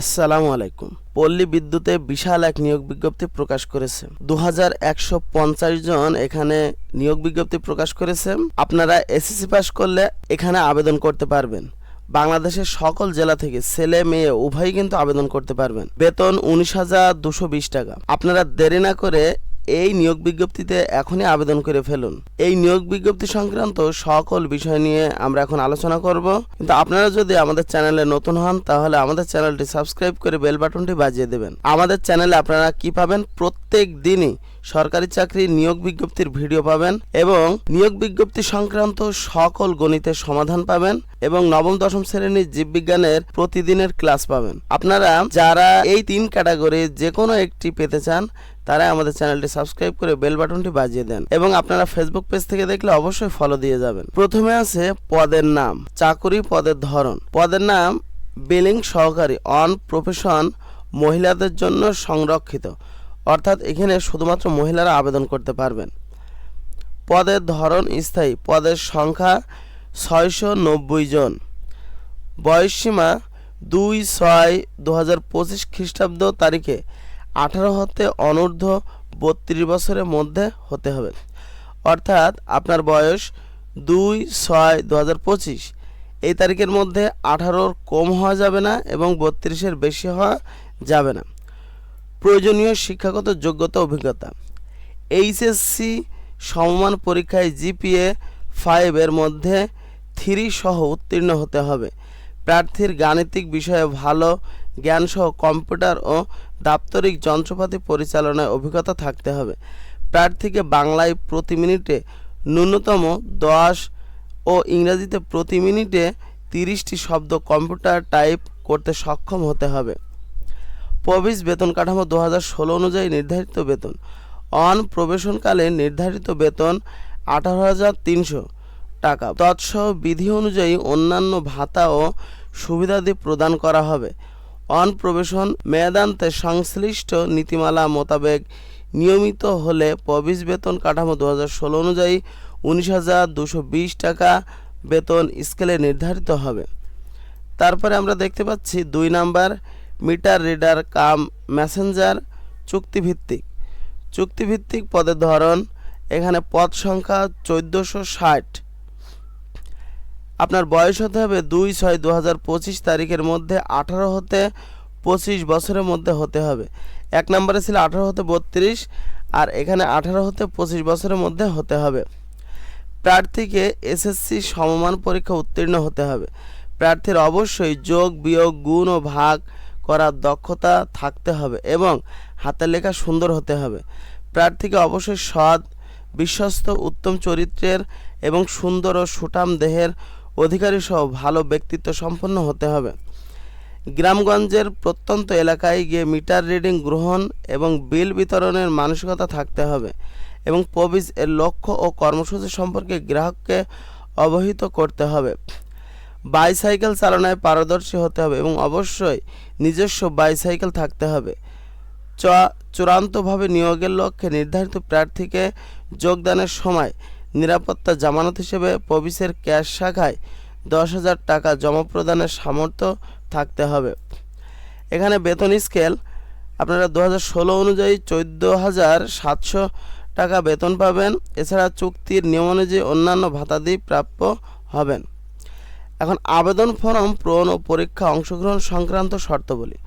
আসসালামু আলাইকুম। পল্লী বিদ্যুতে বিশাল এক নিয়োগ বিজ্ঞপ্তি প্রকাশ করেছে। 2150 জন এখানে নিয়োগ বিজ্ঞপ্তি প্রকাশ করেছে। আপনারা এসএসসি পাস করলে এখানে আবেদন করতে পারবেন। বাংলাদেশের সকল জেলা থেকে ছেলে মেয়ে উভয়ই কিন্তু আবেদন করতে পারবেন। বেতন 19,220 টাকা। আপনারা দেরি না করে এই নিয়োগ বিজ্ঞপ্তিতে এখনই আবেদন করে ফেলুন। এই নিয়োগ বিজ্ঞপ্তি সংক্রান্ত সকল বিষয় নিয়ে আমরা এখন আলোচনা করব। কিন্তু আপনারা যদি আমাদের চ্যানেলে নতুন হন তাহলে আমাদের চ্যানেলটি সাবস্ক্রাইব করে বেল বাটনটি বাজিয়ে দেবেন। আমাদের চ্যানেলে আপনারা কি পাবেন? প্রত্যেক দিনই সরকারি চাকরির নিয়োগ বিজ্ঞপ্তির ভিডিও পাবেন এবং নিয়োগ বিজ্ঞপ্তি সংক্রান্ত সকল গণিতের সমাধান পাবেন এবং নবম দশম শ্রেণীর জীববিজ্ঞানের প্রতিদিনের ক্লাস পাবেন। আপনারা যারা এই 3 ক্যাটাগরি যে কোনো একটি পেতে চান তারা আমাদের চ্যানেলটি সাবস্ক্রাইব করে বেল বাটনটি বাজিয়ে দেন এবং আপনারা ফেসবুক পেজ থেকে দেখলে অবশ্যই ফলো দিয়ে যাবেন। প্রথমে আছে পদের নাম, চাকুরি, পদের ধরন। পদের নাম বিলিং সহকারী, অন প্রফেশন, মহিলাদের জন্য সংরক্ষিত, অর্থাৎ এখানে শুধুমাত্র মহিলারা আবেদন করতে পারবেন। পদের ধরন স্থায়ী, পদের সংখ্যা 690 জন। বয়সসীমা 2/6/2025 খ্রিস্টাব্দ তারিখে 18 হতে অনূর্ধ্ব 32 বছরের মধ্যে হতে হবে। অর্থাৎ আপনার বয়স 2/6/2025 এই তারিখের মধ্যে 18-র কম হওয়া যাবে না এবং 32-এর বেশি হওয়া যাবে না। প্রয়োজনীয় শিক্ষাগত যোগ্যতা অভিজ্ঞতা, এইচএসসি সমমান পরীক্ষায় জিপিএ 5 এর মধ্যে 3 সহ উত্তীর্ণ হতে হবে। প্রার্থীর গাণিতিক বিষয়ে ভালো জ্ঞানসহ কম্পিউটার ও দাপ্তরিক যন্ত্রপাতি পরিচালনায় অভিজ্ঞতা থাকতে হবে। প্রার্থীকে বাংলায় প্রতি মিনিটে ন্যূনতম 10 ও ইংরেজিতে প্রতি মিনিটে 30টি শব্দ কম্পিউটার টাইপ করতে সক্ষম হতে হবে। প্রবেশ বেতন কাঠামো 2016 অনুযায়ী নির্ধারিত বেতন। অন প্রবেশনকালে নির্ধারিত বেতন 18,300 টাকা। তৎসহ বিধি অনুযায়ী অন্যান্য ভাতা ও সুবিধাদি প্রদান করা হবে। অন প্রবেশন মেয়াদান্তে সংশ্লিষ্ট নীতিমালা মোতাবেক নিয়মিত হলে প্রবেশ বেতন কাঠামো 2016 অনুযায়ী 19,220 টাকা বেতন স্কেলে নির্ধারিত হবে। তারপরে আমরা দেখতে পাচ্ছি 2 number meter reader cum messenger, চুক্তিভিত্তিক। চুক্তিভিত্তিক পদের ধরন, এখানে পদ সংখ্যা 1460। আপনার বয়স হতে হবে 2/6/2025 তারিখের মধ্যে 18 হতে 25 বছরের মধ্যে হতে হবে। 1 নম্বরে ছিল 18 হতে 32 আর এখানে 18 হতে 25 বছরের মধ্যে হতে হবে। প্রার্থীকে এসএসসি সমমান পরীক্ষা উত্তীর্ণ হতে হবে। প্রার্থীর অবশ্যই যোগ, বিয়োগ, গুণ ও ভাগ করার দক্ষতা থাকতে হবে এবং হাতের লেখা সুন্দর হতে হবে। প্রার্থীকে অবশ্যই সৎ, বিশ্বস্ত, উত্তম চরিত্রের এবং সুন্দর ও সুঠাম দেহের অধিকারী সহ ভালো ব্যক্তিত্ব সম্পন্ন হতে হবে। গ্রামগঞ্জের প্রত্যন্ত এলাকায় গিয়ে মিটার রিডিং গ্রহণ এবং বিল বিতরণের মানসিকতা থাকতে হবে এবং প্রবেশ এর লক্ষ্য ও কর্মসূচি সম্পর্কে গ্রাহককে অবহিত করতে হবে। বাইসাইকেল চালনায় পারদর্শী হতে হবে এবং অবশ্যই নিজস্ব বাইসাইকেল থাকতে হবে। চূড়ান্তভাবে নিয়োগের লক্ষ্যে নির্ধারিত প্রার্থীকে যোগদানের সময় নিরাপত্তা জামানত হিসেবে প্রবেশের ক্যাশ শাখায় 10,000 টাকা জমা প্রদানের সামর্থ্য থাকতে হবে। এখানে বেতন স্কেল আপনারা 2016 অনুযায়ী 14,700 টাকা বেতন পাবেন। এছাড়া চুক্তির নিয়ম অনুযায়ী অন্যান্য ভাতাদি প্রাপ্য হবেন। এখন আবেদন ফর্ম পূরণ ও পরীক্ষা অংশগ্রহণ সংক্রান্ত শর্তাবলী।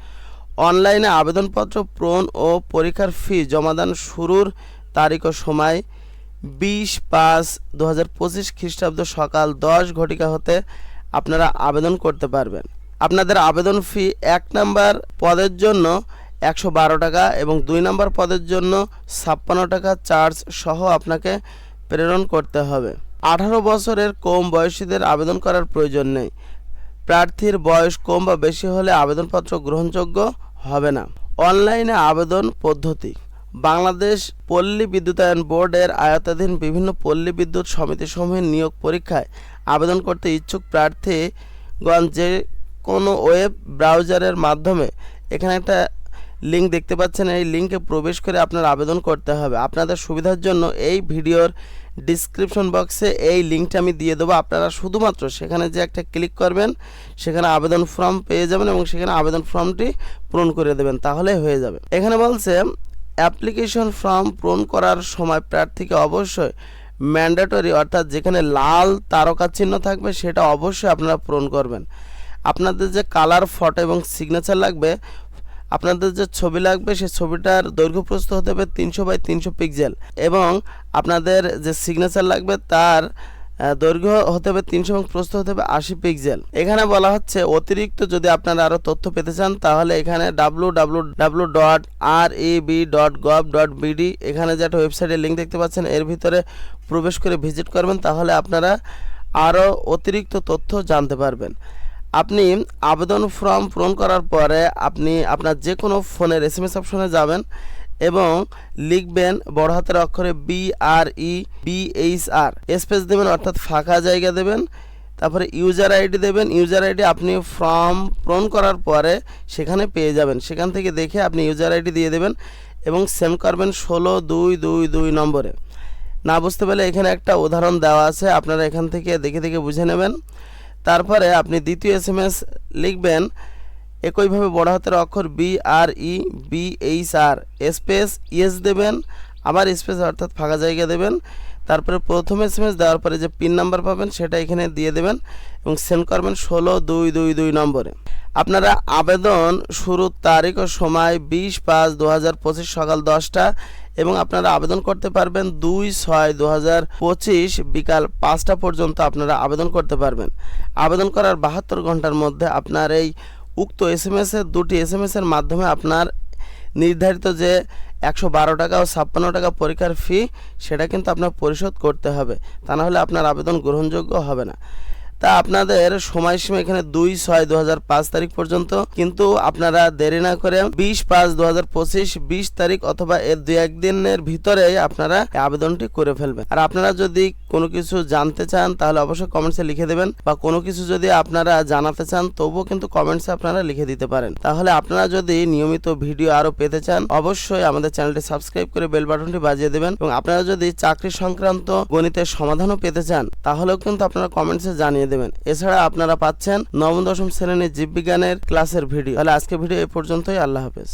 অনলাইনে আবেদনপত্র পূরণ ও পরীক্ষার ফি জমাদান শুরুর তারিখ ও সময় 20/5/2025 খ্রিস্টাব্দ সকাল 10 ঘটিকা হতে আপনারা আবেদন করতে পারবেন। আপনাদের আবেদন ফি 1 নম্বর পদের জন্য 112 টাকা এবং 2 নম্বর পদের জন্য 56 টাকা চার্জ সহ আপনাকে প্রেরণ করতে হবে। 18 বছরের কম বয়সীদের আবেদন করার প্রয়োজন নেই। প্রার্থীর বয়স কম বা বেশি হলে আবেদনপত্র গ্রহণযোগ্য হবে না। অনলাইনে আবেদন পদ্ধতি। বাংলাদেশ পল্লী বিদ্যুতায়ন বোর্ডের আওতাধীন বিভিন্ন পল্লী বিদ্যুৎ সমিতিসমূহের নিয়োগ পরীক্ষায় আবেদন করতে ইচ্ছুক প্রার্থীগণ যে কোনো ওয়েব ব্রাউজারের মাধ্যমে এখানে একটা লিঙ্ক দেখতে পাচ্ছেন, এই লিঙ্কে প্রবেশ করে আপনার আবেদন করতে হবে। আপনাদের সুবিধার জন্য এই ভিডিওর ডিসক্রিপশন বক্সে এই লিঙ্কটা আমি দিয়ে দেবো। আপনারা শুধুমাত্র সেখানে যে একটা ক্লিক করবেন, সেখানে আবেদন ফর্ম পেয়ে যাবেন এবং সেখানে আবেদন ফর্মটি পূরণ করে দেবেন, তাহলে হয়ে যাবে। এখানে বলছে অ্যাপ্লিকেশন ফর্ম পূরণ করার সময় প্রার্থীকে অবশ্যই ম্যান্ডেটরি অর্থাৎ যেখানে লাল তারকা চিহ্ন থাকবে সেটা অবশ্যই আপনারা পূরণ করবেন। আপনাদের যে কালার ফটো এবং সিগনেচার লাগবে, আপনাদের যে ছবি লাগবে সেই ছবিটার দৈর্ঘ্য প্রস্থ হতে হবে 300 বাই 300 পিক্সেল এবং আপনাদের যে সিগনেচার লাগবে তার দৈর্ঘ্য হতে হবে 300 এবং প্রস্থ হতে হবে 80 পিক্সেল। এখানে বলা হচ্ছে অতিরিক্ত যদি আপনারা আরও তথ্য পেতে চান তাহলে এখানে www.reb.gov.bd এখানে যে একটা ওয়েবসাইটের লিঙ্ক দেখতে পাচ্ছেন এর ভিতরে প্রবেশ করে ভিজিট করবেন, তাহলে আপনারা আরও অতিরিক্ত তথ্য জানতে পারবেন। আপনি আবেদন ফর্ম পূরণ করার পরে আপনি আপনার যে কোনো ফোনের SMS অপশনে যাবেন এবং লিখবেন বড় হাতের অক্ষরে BREBHR স্পেস দেবেন অর্থাৎ ফাঁকা জায়গা দেবেন, তারপরে ইউজার আইডি দেবেন। ইউজার আইডি আপনি ফর্ম পূরণ করার পরে সেখানে পেয়ে যাবেন, সেখান থেকে দেখে আপনি ইউজার আইডি দিয়ে দেবেন এবং সেন্ড করবেন 16222 নম্বরে। না বুঝতে পারলে এখানে একটা উদাহরণ দেওয়া আছে, আপনারা এখান থেকে দেখে দেখে বুঝে নেবেন। তারপরে আপনি দ্বিতীয় SMS লিখবেন একইভাবে বড় হাতের অক্ষর BREBHR স্পেস ইয়েস দেবেন, আবার স্পেস অর্থাৎ ফাঁকা জায়গা দেবেন। তারপরে প্রথম SMS দেওয়ার পরে যে পিন নাম্বার পাবেন সেটা এখানে দিয়ে দেবেন এবং সেন্ড করবেন 16222 নম্বরে। আপনারা আবেদন শুরুর তারিখ ও সময় 20/5/2025 সকাল 10টা এবং আপনারা আবেদন করতে পারবেন 2/6/2025 বিকাল 5টা পর্যন্ত আপনারা আবেদন করতে পারবেন। আবেদন করার 72 ঘন্টার মধ্যে আপনার এই উক্ত দুটি SMS এর মাধ্যমে আপনার নির্ধারিত যে 112 টাকা ও 56 টাকা পরীক্ষার ফি সেটা কিন্তু আপনার পরিশোধ করতে হবে, তা না হলে আপনার আবেদন গ্রহণযোগ্য হবে না। তা আপনাদের সময়সীমা এখানে 2/6/2025 তারিখ পর্যন্ত, কিন্তু আপনারা দেরি না করে 20/5/2025 20 তারিখ অথবা এর 2-1 দিনের ভিতরে আপনারা আবেদনটি করে ফেলবেন। আর আপনারা যদি কোনো কিছু জানতে চান তাহলে অবশ্যই কমেন্টসে লিখে দেবেন, বা কোনো কিছু যদি আপনারা জানাতে চান তবুও কিন্তু কমেন্টসে আপনারা লিখে দিতে পারেন। তাহলে আপনারা যদি নিয়মিত ভিডিও আরও পেতে চান অবশ্যই আমাদের চ্যানেলটি সাবস্ক্রাইব করে বেল বাটনটি বাজিয়ে দেবেন, এবং আপনারা যদি চাকরি সংক্রান্ত গণিতের সমাধানও পেতে চান তাহলেও কিন্তু আপনারা কমেন্টসে জানিয়ে দেবেন। এছাড়া আপনারা পাচ্ছেন নবম দশম শ্রেণীর জীববিজ্ঞানের ক্লাসের ভিডিও। তাহলে আজকে ভিডিও এই পর্যন্তই। আল্লাহ হাফেজ।